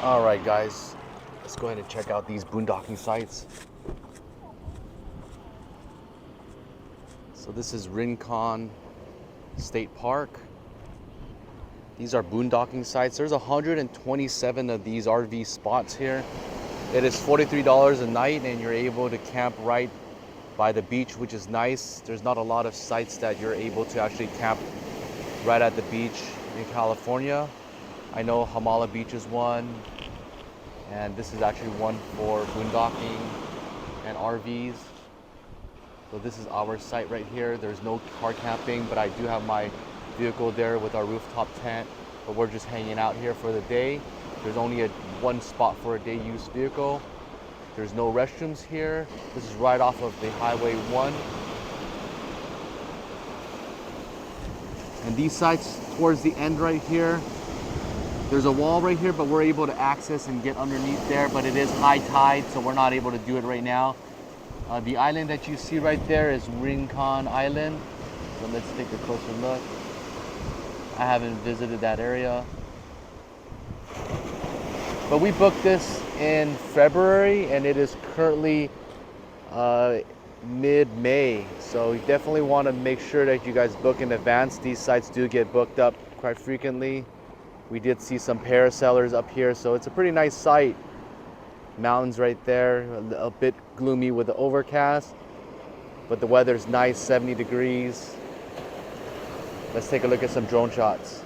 All right, guys, let's go ahead and check out these boondocking sites. So this is Rincon State Park. These are boondocking sites. There's 127 of these RV spots here. It is $43 a night, and you're able to camp right by the beach, which is nice. There's not a lot of sites that you're able to actually camp right at the beach in California. I know Hamala Beach is one, and this is actually one for boondocking and RVs. So this is our site right here. There's no car camping, but I do have my vehicle there with our rooftop tent, but we're just hanging out here for the day. There's only one spot for a day use vehicle. There's no restrooms here. This is right off of the Highway 1. And these sites towards the end right here, there's a wall right here, but we're able to access and get underneath there, but it is high tide, so we're not able to do it right now. The island that you see right there is Rincon Island. So let's take a closer look. I haven't visited that area. But we booked this in February, and it is currently mid-May. So you definitely want to make sure that you guys book in advance. These sites do get booked up quite frequently. We did see some parasailers up here, so it's a pretty nice site. Mountains right there, a bit gloomy with the overcast, but the weather's nice, 70 degrees. Let's take a look at some drone shots.